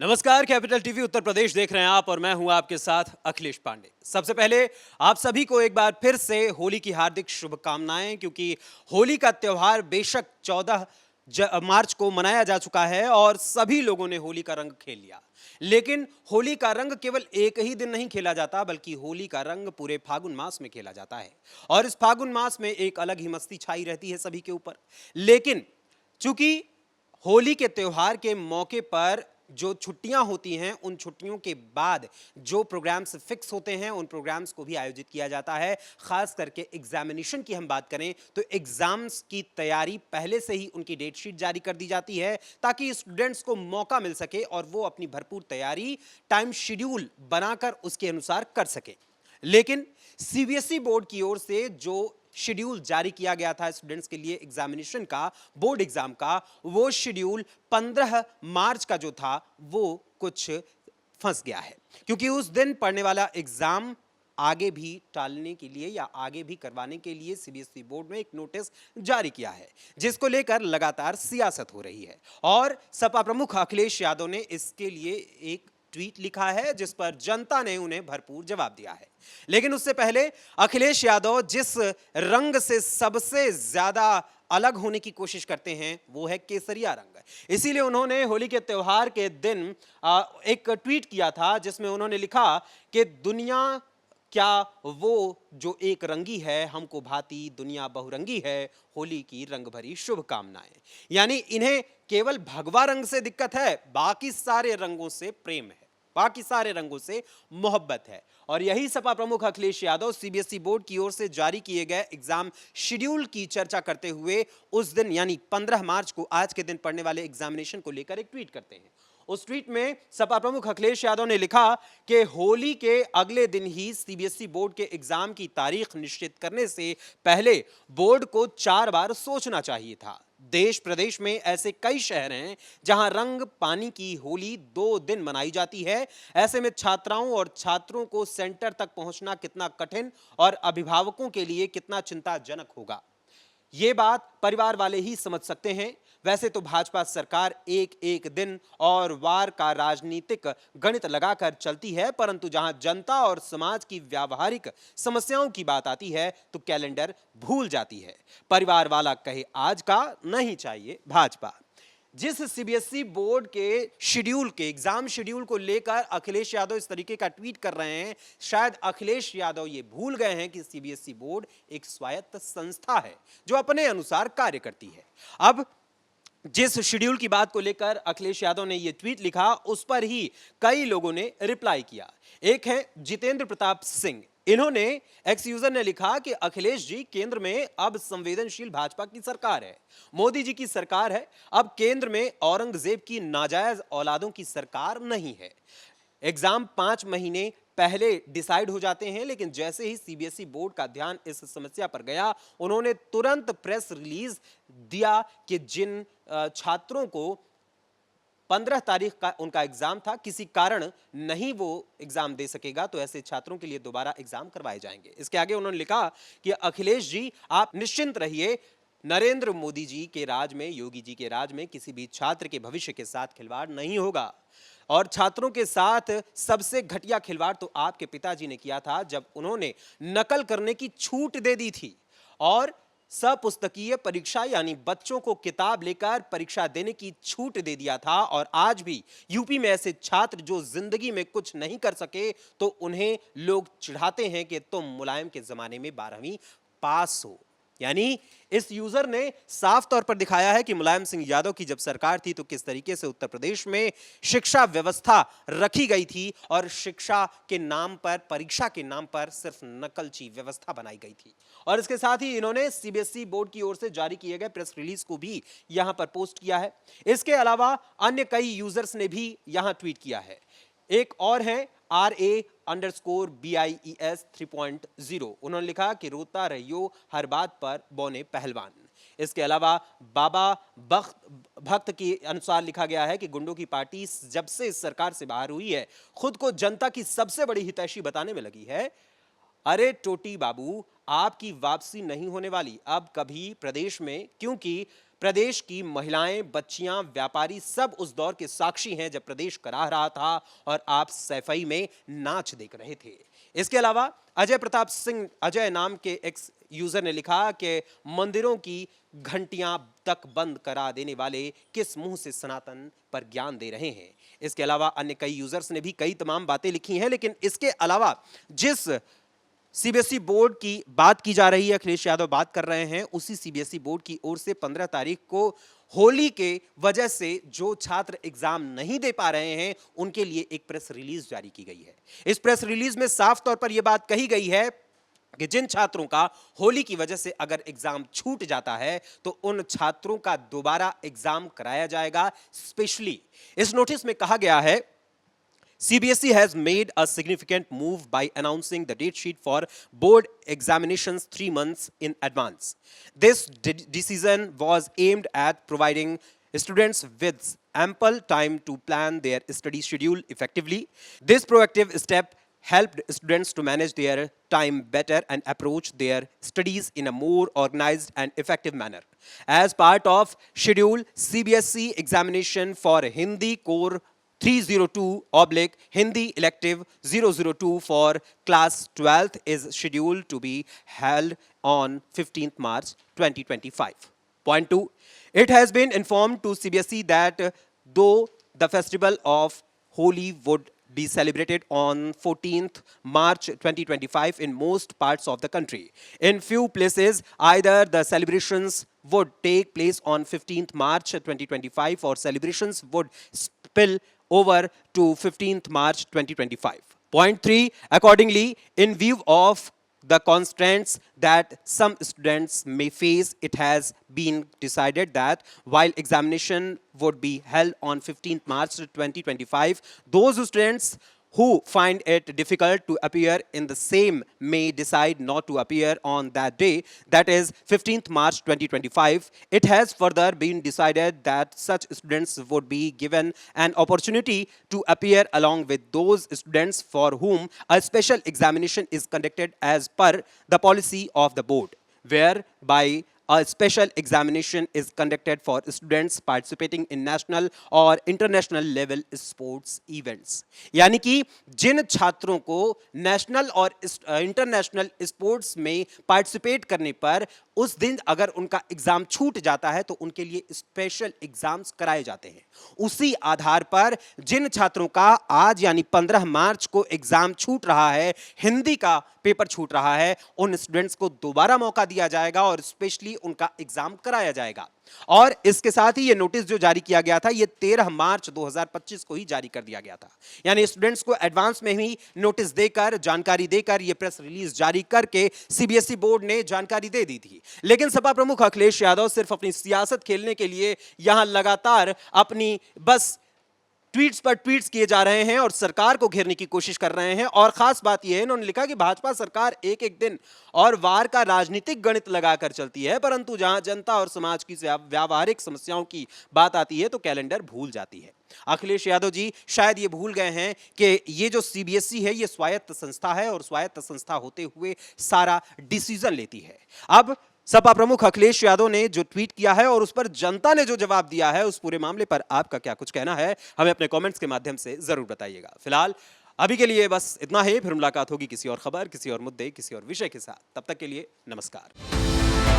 नमस्कार, capital TV Uttar Pradesh देख रहे हैं आप और मैं हूं आपके साथ अखिलेश पांडे। सबसे पहले आप सभी को एक बार फिर से होली की हार्दिक शुभकामनाएं, क्योंकि होली का त्योहार बेशक 14 मार्च को मनाया जा चुका है और सभी लोगों ने होली का रंग खेल लिया। लेकिन होली का रंग केवल एक ही दिन नहीं खेला जाता, बल्कि होली का रंग पूरे फागुन मास में खेला जाता है और इस फागुन मास में एक अलग ही मस्ती छाई रहती है सभी के ऊपर। लेकिन चूंकि होली के त्योहार के मौके पर जो छुट्टियां होती हैं, उन छुट्टियों के बाद जो प्रोग्राम्स फिक्स होते हैं, उन प्रोग्राम्स को भी आयोजित किया जाता है। खास करके एग्जामिनेशन की हम बात करें तो एग्जाम्स की तैयारी पहले से ही उनकी डेट शीट जारी कर दी जाती है, ताकि स्टूडेंट्स को मौका मिल सके और वो अपनी भरपूर तैयारी टाइम शेड्यूल बनाकर उसके अनुसार कर सके। लेकिन सीबीएसई बोर्ड की ओर से जो शेड्यूल जारी किया गया था स्टूडेंट्स के लिए एग्जामिनेशन का, बोर्ड एग्जाम का, वो शेड्यूल 15 मार्च का जो था वो कुछ फंस गया है, क्योंकि उस दिन पढ़ने वाला एग्जाम आगे भी टालने के लिए या आगे भी करवाने के लिए सीबीएसई बोर्ड ने एक नोटिस जारी किया है, जिसको लेकर लगातार सियासत हो रही है। और सपा प्रमुख अखिलेश यादव ने इसके लिए एक ट्वीट लिखा है, जिस पर जनता ने उन्हें भरपूर जवाब दिया है। लेकिन उससे पहले अखिलेश यादव जिस रंग से सबसे ज्यादा अलग होने की कोशिश करते हैं वो है केसरिया रंग। इसीलिए उन्होंने होली के त्योहार के दिन एक ट्वीट किया था, जिसमें उन्होंने लिखा कि दुनिया क्या वो जो एक रंगी है, हमको भांति दुनिया बहुरंगी है, होली की रंग भरी शुभकामनाएं। यानी इन्हें केवल भगवा रंग से दिक्कत है, बाकी सारे रंगों से प्रेम है, बाकी सारे रंगों से मोहब्बत है। और यही सपा प्रमुख अखिलेश यादव सीबीएसई बोर्ड की ओर से जारी किए गए एग्जाम शेड्यूल की चर्चा करते हुए उस दिन यानी 15 मार्च को, आज के दिन पढ़ने वाले एग्जामिनेशन को लेकर एक ट्वीट करते हैं। उस ट्वीट में सपा प्रमुख अखिलेश यादव ने लिखा कि होली के अगले दिन ही सीबीएसई बोर्ड के एग्जाम की तारीख निश्चित करने से पहले बोर्ड को 4 बार सोचना चाहिए था। देश प्रदेश में ऐसे कई शहर हैं जहां रंग पानी की होली 2 दिन मनाई जाती है। ऐसे में छात्राओं और छात्रों को सेंटर तक पहुंचना कितना कठिन और अभिभावकों के लिए कितना चिंताजनक होगा, ये बात परिवार वाले ही समझ सकते हैं। वैसे तो भाजपा सरकार एक एक दिन और वार का राजनीतिक गणित लगाकर चलती है, परंतु जहां जनता और समाज की व्यावहारिक समस्याओं की बात आती है तो कैलेंडर भूल जाती है। परिवार वाला कहे आज का, नहीं चाहिए भाजपा। जिस सीबीएसई बोर्ड के शेड्यूल के एग्जाम शेड्यूल को लेकर अखिलेश यादव इस तरीके का ट्वीट कर रहे हैं, शायद अखिलेश यादव ये भूल गए हैं कि सीबीएसई बोर्ड एक स्वायत्त संस्था है जो अपने अनुसार कार्य करती है। अब जिस शेड्यूल की बात को लेकर अखिलेश यादव ने यह ट्वीट लिखा, उस पर ही कई लोगों ने रिप्लाई किया। एक है जितेंद्र प्रताप सिंह। इन्होंने, एक्स यूजर ने लिखा कि अखिलेश जी, केंद्र में अब संवेदनशील भाजपा की सरकार है, मोदी जी की सरकार है। अब केंद्र में औरंगजेब की नाजायज औलादों की सरकार नहीं है। एग्जाम 5 महीने पहले डिसाइड हो जाते हैं, लेकिन जैसे ही सीबीएसई बोर्ड का ध्यान इस समस्या पर गया, उन्होंने तुरंत प्रेस रिलीज दिया कि जिन छात्रों को 15 तारीख का उनका एग्जाम था, किसी कारण नहीं वो एग्जाम दे सकेगा, तो ऐसे छात्रों के लिए दोबारा एग्जाम करवाए जाएंगे। इसके आगे उन्होंने लिखा कि अखिलेश जी, आप निश्चिंत रहिए, नरेंद्र मोदी जी के राज में, योगी जी के राज में किसी भी छात्र के भविष्य के साथ खिलवाड़ नहीं होगा। और छात्रों के साथ सबसे घटिया खिलवाड़ तो आपके पिताजी ने किया था, जब उन्होंने नकल करने की छूट दे दी थी और सपुस्तकीय परीक्षा यानी बच्चों को किताब लेकर परीक्षा देने की छूट दे दिया था। और आज भी यूपी में ऐसे छात्र जो जिंदगी में कुछ नहीं कर सके, तो उन्हें लोग चिढ़ाते हैं कि तुम मुलायम के जमाने में 12वीं पास हो। यानी इस यूजर ने साफ तौर पर दिखाया है कि मुलायम सिंह यादव की जब सरकार थी तो किस तरीके से उत्तर प्रदेश में शिक्षा व्यवस्था रखी गई थी और शिक्षा के नाम पर, परीक्षा के नाम पर सिर्फ नकलची व्यवस्था बनाई गई थी। और इसके साथ ही इन्होंने सीबीएसई बोर्ड की ओर से जारी किए गए प्रेस रिलीज को भी यहां पर पोस्ट किया है। इसके अलावा अन्य कई यूजर्स ने भी यहां ट्वीट किया है। एक और है RA_BIES 3.0। उन्होंने लिखा कि रोता रहियो हर बात पर बौने पहलवान। इसके अलावा बाबा भक्त के अनुसार लिखा गया है कि गुंडों की पार्टी जब से इस सरकार से बाहर हुई है, खुद को जनता की सबसे बड़ी हितैषी बताने में लगी है। अरे टोटी बाबू, आपकी वापसी नहीं होने वाली अब कभी प्रदेश में, क्योंकि प्रदेश की महिलाएं, बच्चियां, व्यापारी सब उस दौर के साक्षी हैं जब प्रदेश कराह रहा था और आप सैफई में नाच देख रहे थे। इसके अलावा अजय प्रताप सिंह अजय नाम के एक्स यूजर ने लिखा कि मंदिरों की घंटियां तक बंद करा देने वाले किस मुंह से सनातन पर ज्ञान दे रहे हैं। इसके अलावा अन्य कई यूजर्स ने भी कई तमाम बातें लिखी हैं, लेकिन इसके अलावा जिस सीबीएसई बोर्ड की बात की जा रही है, अखिलेश यादव बात कर रहे हैं, उसी सीबीएसई बोर्ड की ओर से 15 तारीख को होली के वजह से जो छात्र एग्जाम नहीं दे पा रहे हैं उनके लिए एक प्रेस रिलीज जारी की गई है। इस प्रेस रिलीज में साफ तौर पर यह बात कही गई है कि जिन छात्रों का होली की वजह से अगर एग्जाम छूट जाता है तो उन छात्रों का दोबारा एग्जाम कराया जाएगा। स्पेशली इस नोटिस में कहा गया है, CBSE has made a significant move by announcing the date sheet for board examinations 3 months in advance. This decision was aimed at providing students with ample time to plan their study schedule effectively. This proactive step helped students to manage their time better and approach their studies in a more organized and effective manner. As part of schedule, CBSE examination for Hindi core 302/Hindi elective 002 for class 12th is scheduled to be held on 15th March 2025. Point 2. It has been informed to CBSE that though the festival of Holi would be celebrated on 14th March 2025 in most parts of the country, in few places either the celebrations would take place on 15th March 2025 or celebrations would spill over to 15th March 2025. Point 3, accordingly, in view of the constraints that some students may face, it has been decided that while examination would be held on 15th March 2025, those students who find it difficult to appear in the same may decide not to appear on that day, that is 15th March 2025. It has further been decided that such students would be given an opportunity to appear along with those students for whom a special examination is conducted as per the policy of the board, whereby a special examination is conducted for students participating in national और international level sports events. यानी कि जिन छात्रों को national और international sports में participate करने पर उस दिन अगर उनका एग्जाम छूट जाता है तो उनके लिए स्पेशल एग्जाम्स कराए जाते हैं। उसी आधार पर जिन छात्रों का आज यानी 15 मार्च को एग्जाम छूट रहा है, हिंदी का पेपर छूट रहा है, उन स्टूडेंट्स को दोबारा मौका दिया जाएगा और स्पेशली उनका एग्जाम कराया जाएगा। और इसके साथ ही ये नोटिस जो जारी किया गया था ये 13 मार्च 2025 को ही जारी कर दिया गया था। यानी स्टूडेंट्स को एडवांस में ही नोटिस देकर, जानकारी देकर ये प्रेस रिलीज जारी करके सीबीएसई बोर्ड ने जानकारी दे दी थी। लेकिन सपा प्रमुख अखिलेश यादव सिर्फ अपनी सियासत खेलने के लिए यहां लगातार अपनी बस ट्वीट्स पर ट्वीट्स किए जा रहे हैं और सरकार को घेरने की कोशिश कर रहे हैं। और खास बात यह है, इन्होंने लिखा कि भाजपा सरकार एक एक दिन और वार का राजनीतिक गणित लगाकर चलती है, परंतु जहां जनता और समाज की व्यावहारिक समस्याओं की बात आती है तो कैलेंडर भूल जाती है। अखिलेश यादव जी शायद ये भूल गए हैं कि ये जो सीबीएसई है ये स्वायत्त संस्था है और स्वायत्त संस्था होते हुए सारा डिसीजन लेती है। अब सपा प्रमुख अखिलेश यादव ने जो ट्वीट किया है और उस पर जनता ने जो जवाब दिया है, उस पूरे मामले पर आपका क्या कुछ कहना है, हमें अपने कमेंट्स के माध्यम से जरूर बताइएगा। फिलहाल अभी के लिए बस इतना ही, फिर मुलाकात होगी किसी और खबर, किसी और मुद्दे, किसी और विषय के साथ। तब तक के लिए नमस्कार।